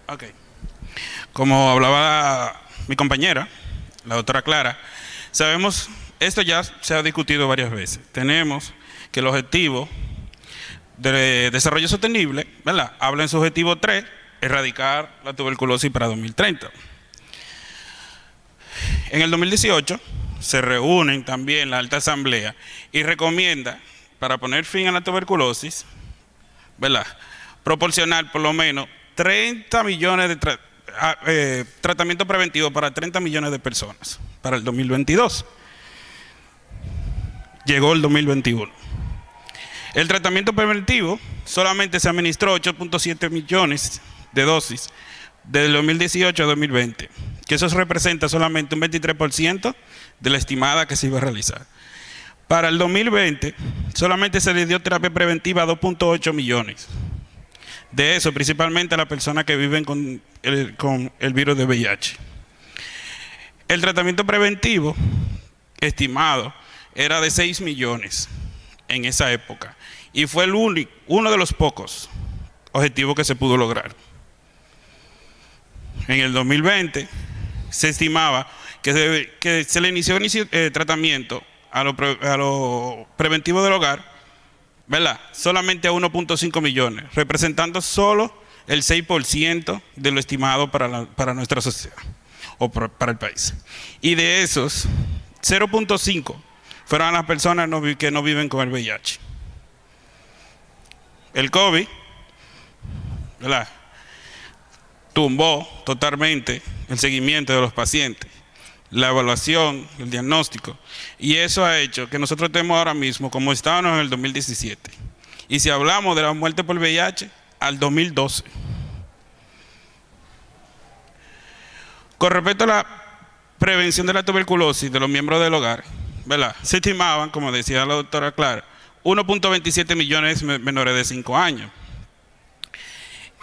Ok. Como hablaba mi compañera, la doctora Clara, sabemos, esto ya se ha discutido varias veces. Tenemos que el objetivo de desarrollo sostenible, ¿verdad? Habla en su objetivo 3, erradicar la tuberculosis para 2030. En el 2018 se reúnen también la Alta Asamblea y recomienda, para poner fin a la tuberculosis, ¿verdad?, proporcionar por lo menos 30 millones de tratamientos preventivos para 30 millones de personas para el 2022. Llegó el 2021. El tratamiento preventivo solamente se administró 8.7 millones de dosis del 2018 a 2020, que eso representa solamente un 23% de la estimada que se iba a realizar. Para el 2020 solamente se le dio terapia preventiva a 2.8 millones. De eso, principalmente a las personas que viven con el virus de VIH. El tratamiento preventivo estimado era de 6 millones en esa época y fue uno de los pocos objetivos que se pudo lograr. En el 2020 se estimaba que se le inició tratamiento a lo preventivo del hogar, ¿verdad?, solamente a 1.5 millones, representando solo el 6% de lo estimado para nuestra sociedad o para el país. Y de esos, 0.5 fueron las personas que no viven con el VIH. El COVID, ¿verdad?, tumbó totalmente el seguimiento de los pacientes, la evaluación, el diagnóstico, y eso ha hecho que nosotros estemos ahora mismo como estábamos en el 2017. Y si hablamos de la muerte por VIH, al 2012. Con respecto a la prevención de la tuberculosis de los miembros del hogar, ¿verdad?, se estimaban, como decía la doctora Clara, 1.27 millones menores de 5 años.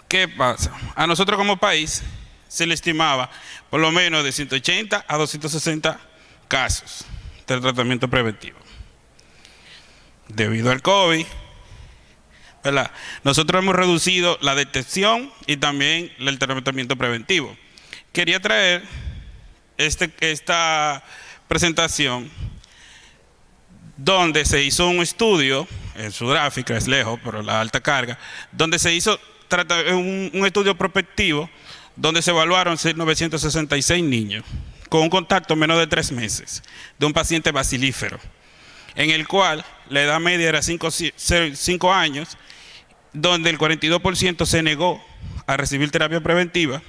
¿Qué pasa? A nosotros como país se le estimaba por lo menos de 180 a 260 casos del tratamiento preventivo. Debido al COVID, ¿verdad?, nosotros hemos reducido la detección y también el tratamiento preventivo. Quería traer esta presentación donde se hizo un estudio, en Sudáfrica, es lejos, pero la alta carga, donde se hizo un estudio prospectivo donde se evaluaron 966 niños con un contacto menos de 3 meses de un paciente bacilífero, en el cual la edad media era 5 años, donde el 42% se negó a recibir terapia preventiva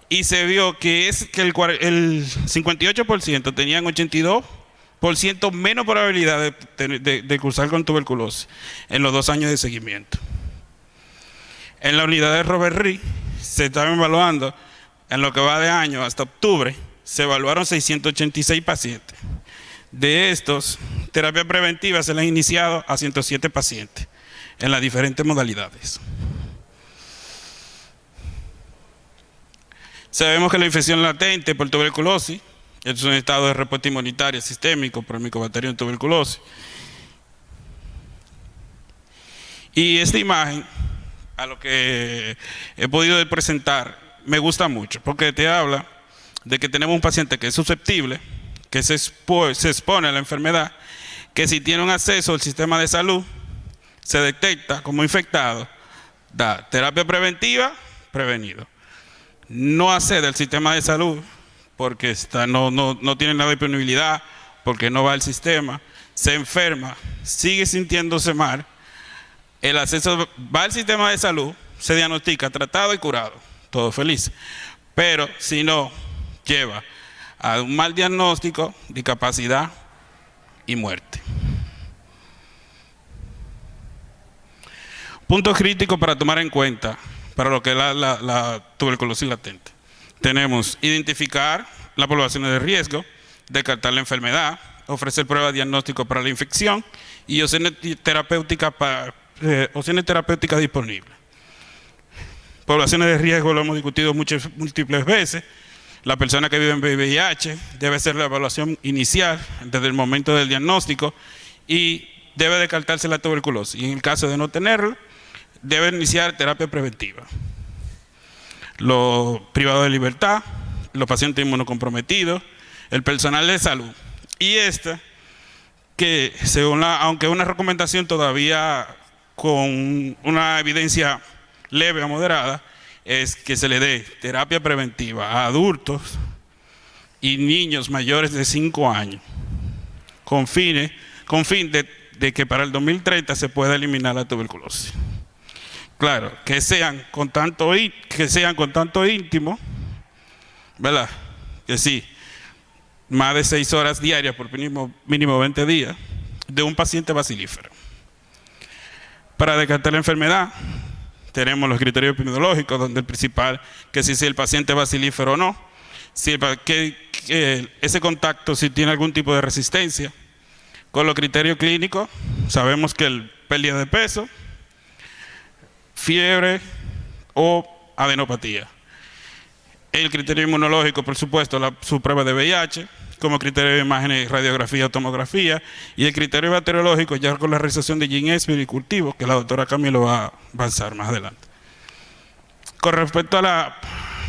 y se vio que el 58% tenían 82% menos probabilidad de cursar con tuberculosis en los 2 años de seguimiento. En la unidad de Robert Reed se estaban evaluando, en lo que va de año hasta octubre, se evaluaron 686 pacientes. De estos, terapia preventiva se le ha iniciado a 107 pacientes en las diferentes modalidades. Sabemos que la infección latente por tuberculosis es un estado de respuesta inmunitaria sistémico por el micobacterio en tuberculosis. Y esta imagen, a lo que he podido presentar, me gusta mucho, porque te habla de que tenemos un paciente que es susceptible, que se expone a la enfermedad, que si tiene un acceso al sistema de salud, se detecta como infectado, da terapia preventiva, prevenido. No accede al sistema de salud porque no tiene la disponibilidad, porque no va al sistema, se enferma, sigue sintiéndose mal. El acceso va al sistema de salud, se diagnostica, tratado y curado, todo feliz. Pero si no, lleva a un mal diagnóstico, discapacidad y muerte. Puntos críticos para tomar en cuenta para lo que es la tuberculosis latente. Tenemos identificar las poblaciones de riesgo, descartar la enfermedad, ofrecer pruebas de diagnóstico para la infección y opciones terapéuticas disponibles. Poblaciones de riesgo lo hemos discutido múltiples veces. La persona que vive en VIH debe hacer la evaluación inicial desde el momento del diagnóstico y debe descartarse la tuberculosis. Y en el caso de no tenerlo, deben iniciar terapia preventiva. Los privados de libertad, los pacientes inmunocomprometidos, el personal de salud. Y esta, que según aunque es una recomendación todavía con una evidencia leve a moderada, es que se le dé terapia preventiva a adultos y niños mayores de 5 años, con fin de que para el 2030 se pueda eliminar la tuberculosis. Claro, que sean con tanto íntimo, ¿verdad? Que sí, más de 6 horas diarias por mínimo 20 días de un paciente bacilífero. Para descartar la enfermedad, tenemos los criterios epidemiológicos, donde el principal, que si el paciente es bacilífero o no, si ese contacto si tiene algún tipo de resistencia. Con los criterios clínicos, sabemos que el pérdida de peso, fiebre o adenopatía. El criterio inmunológico, por supuesto, su prueba de VIH, como criterio de imágenes, radiografía o tomografía, y el criterio bacteriológico ya con la realización de GeneSphere y cultivo, que la doctora Camilo va a avanzar más adelante. Con respecto a la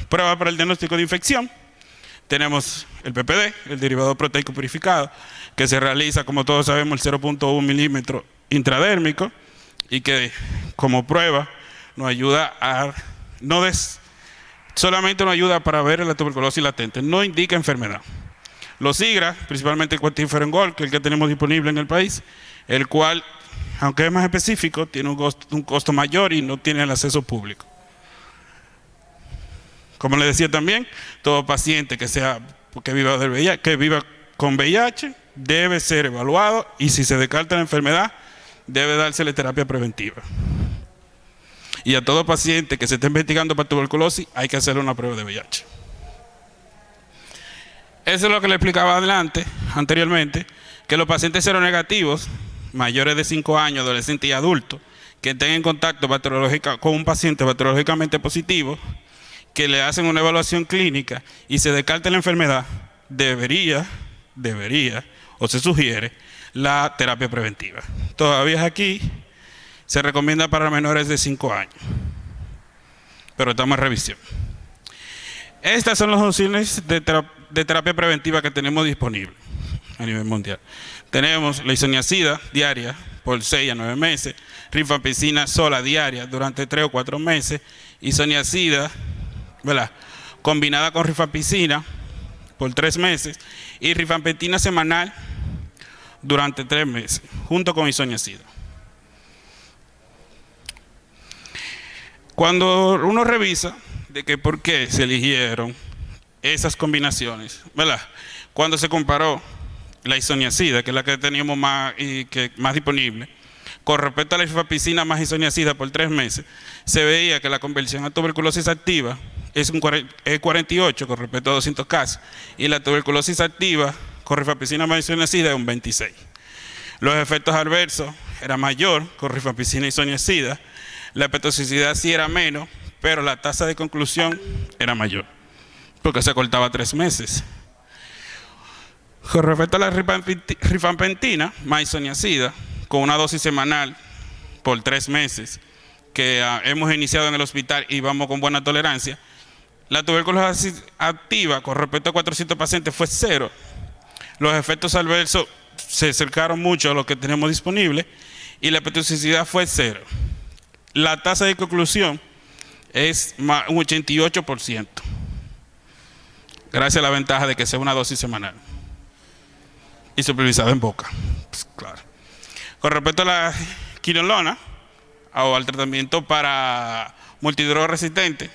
prueba para el diagnóstico de infección, tenemos el PPD, el derivado proteico purificado, que se realiza, como todos sabemos, el 0.1 milímetro intradérmico, y que como prueba nos ayuda a solamente nos ayuda para ver la tuberculosis latente, no indica enfermedad. Los IGRA, principalmente el quantiferengol, que es el que tenemos disponible en el país, el cual, aunque es más específico, tiene un costo mayor y no tiene el acceso público. Como les decía también, todo paciente que viva con VIH debe ser evaluado, y si se descarta la enfermedad, debe dársele terapia preventiva. Y a todo paciente que se esté investigando para tuberculosis, hay que hacerle una prueba de VIH. Eso es lo que le explicaba anteriormente, que los pacientes seronegativos, mayores de 5 años, adolescentes y adultos, que estén en contacto con un paciente bacteriológicamente positivo, que le hacen una evaluación clínica y se descarte la enfermedad, debería, o se sugiere, la terapia preventiva. Todavía aquí se recomienda para menores de 5 años, pero estamos en revisión. Estas son las opciones de terapia preventiva que tenemos disponibles a nivel mundial. Tenemos la isoniazida diaria por 6 a 9 meses, rifampicina sola diaria durante 3 o 4 meses, isoniazida, ¿verdad?, combinada con rifampicina por 3 meses y rifampicina semanal durante 3 meses, junto con isoniazida. Cuando uno revisa de que por qué se eligieron esas combinaciones, ¿verdad?, cuando se comparó la isoniazida, que es la que teníamos más disponible, con respecto a la rifampicina más isoniazida por 3 meses, se veía que la conversión a tuberculosis activa es 48 con respecto a 200 casos, y la tuberculosis activa con rifampicina más isoniazida es un 26. Los efectos adversos eran mayor con rifampicina isoniazida, la hepatotoxicidad sí era menos, pero la tasa de conclusión era mayor, porque se cortaba 3 meses. Con respecto a la rifampicina más isoniazida, con una dosis semanal por 3 meses, que hemos iniciado en el hospital y vamos con buena tolerancia, la tuberculosis activa con respecto a 400 pacientes fue 0. Los efectos adversos se acercaron mucho a lo que tenemos disponible y la hepatotoxicidad fue 0. La tasa de conclusión es un 88%, gracias a la ventaja de que sea una dosis semanal y supervisada en boca. Pues, claro. Con respecto a la quinolona o al tratamiento para multidroga resistente,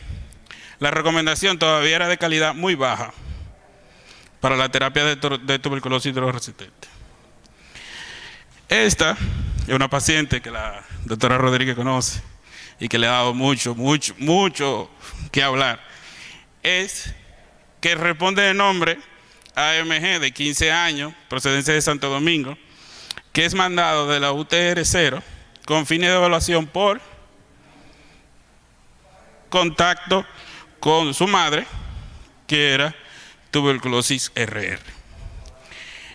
la recomendación todavía era de calidad muy baja para la terapia de tuberculosis drogoresistente. Esta es una paciente que la doctora Rodríguez conoce y que le ha dado mucho que hablar. Es que responde de nombre AMG de 15 años, procedencia de Santo Domingo, que es mandado de la UTR 0 con fines de evaluación por contacto con su madre, que era tuberculosis RR.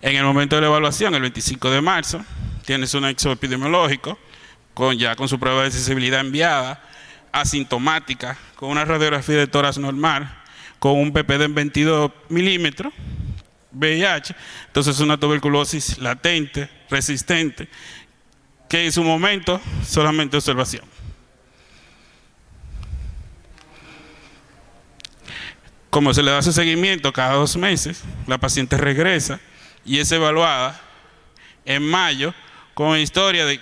En el momento de la evaluación, el 25 de marzo, tienes un nexo epidemiológico con su prueba de sensibilidad enviada, asintomática, con una radiografía de tórax normal, con un PPD en 22 milímetros, VIH, entonces una tuberculosis latente, resistente, que en su momento solamente observación. Como se le da su seguimiento cada 2 meses, la paciente regresa y es evaluada en mayo con historia de,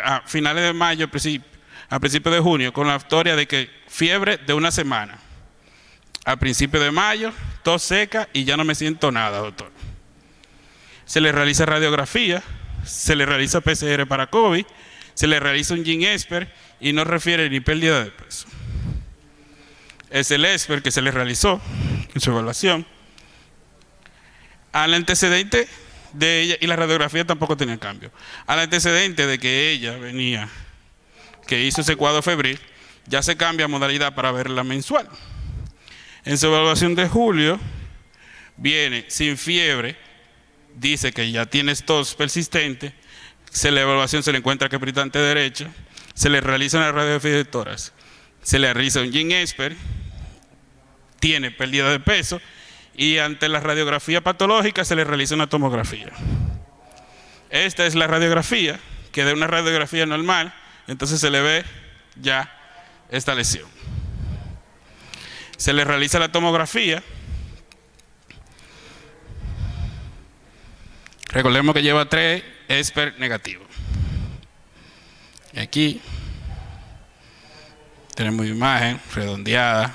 a finales de mayo, a principios de junio, con la historia de que fiebre de 1 semana. A principios de mayo, tos seca y ya no me siento nada, doctor. Se le realiza radiografía, se le realiza PCR para COVID, se le realiza un GeneXpert y no refiere ni pérdida de peso. Es el expert que se le realizó en su evaluación. Al antecedente de ella, y la radiografía tampoco tenía cambio, al antecedente de que ella venía, que hizo ese cuadro febril, ya se cambia modalidad para verla mensual. En su evaluación de julio, viene sin fiebre, dice que ya tiene tos persistente, la evaluación se le encuentra crepitante derecho, se le realiza una radiografía de tórax, se le realiza un GeneXpert, tiene pérdida de peso y ante la radiografía patológica se le realiza una tomografía. Esta es la radiografía, que de una radiografía normal, entonces se le ve ya esta lesión. Se le realiza la tomografía. Recordemos que lleva 3 expert negativos. Y aquí tenemos imagen redondeada.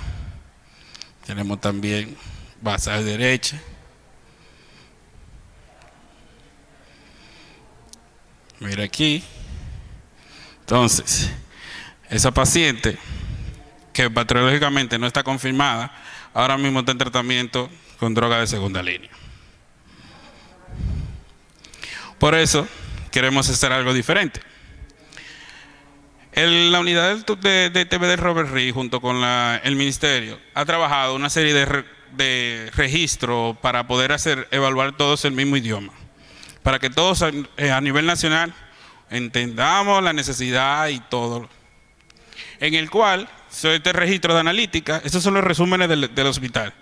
Tenemos también basal derecha. Mira aquí. Entonces, esa paciente que patológicamente no está confirmada, ahora mismo está en tratamiento con droga de segunda línea. Por eso queremos hacer algo diferente. La unidad de TBD Robert Reed, junto con el ministerio, ha trabajado una serie de registros para poder evaluar todos el mismo idioma, para que todos a nivel nacional entendamos la necesidad y todo. En el cual, este registro de analítica, estos son los resúmenes del hospital.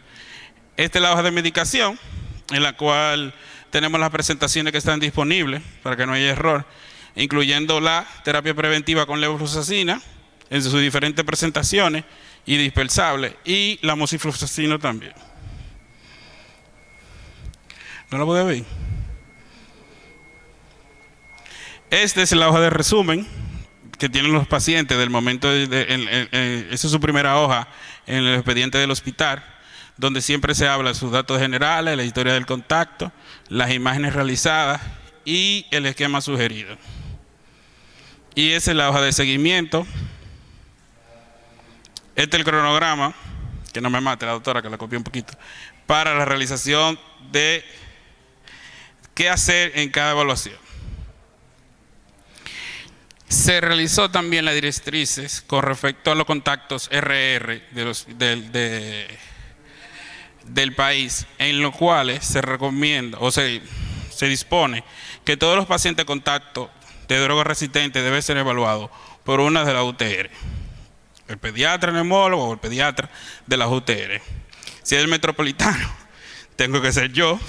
Esta es la hoja de medicación, en la cual tenemos las presentaciones que están disponibles, para que no haya error, incluyendo la terapia preventiva con levofloxacina en sus diferentes presentaciones y dispersables, y la moxifloxacina también. ¿No lo puede ver? Esta es la hoja de resumen que tienen los pacientes del momento esa es su primera hoja en el expediente del hospital, donde siempre se habla de sus datos generales, la historia del contacto, las imágenes realizadas y el esquema sugerido. Y esa es la hoja de seguimiento. Este es el cronograma, que no me mate la doctora, que la copié un poquito, para la realización de qué hacer en cada evaluación. Se realizó también las directrices con respecto a los contactos RR del país, en los cuales se recomienda o se dispone que todos los pacientes de contacto de drogas resistentes deben ser evaluados por una de las UTR, el pediatra, el neumólogo o el pediatra de las UTR. Si es el metropolitano, tengo que ser yo.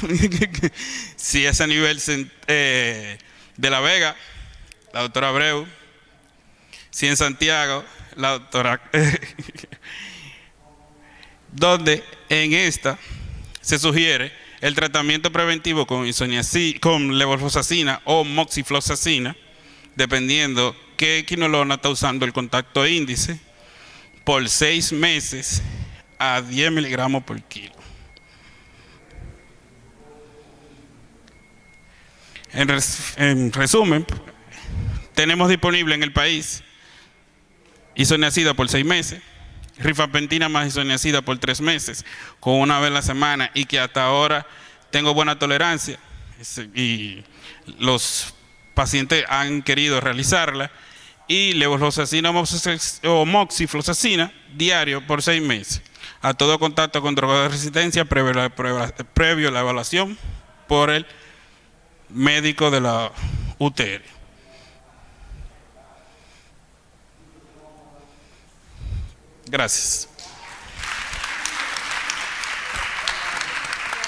Si es a nivel de La Vega, la doctora Abreu. Si en Santiago, la doctora donde en esta se sugiere el tratamiento preventivo con levofloxacina o moxifloxacina, dependiendo qué quinolona está usando el contacto índice, por 6 meses a 10 miligramos por kilo. En resumen, tenemos disponible en el país isoniazida por 6 meses, rifampicina más isoniazida por 3 meses, con una vez a la semana, y que hasta ahora tengo buena tolerancia y los pacientes han querido realizarla, y levofloxacina o moxifloxacina diario por 6 meses, a todo contacto con droga de resistencia previo a la evaluación por el médico de la UTR. Gracias.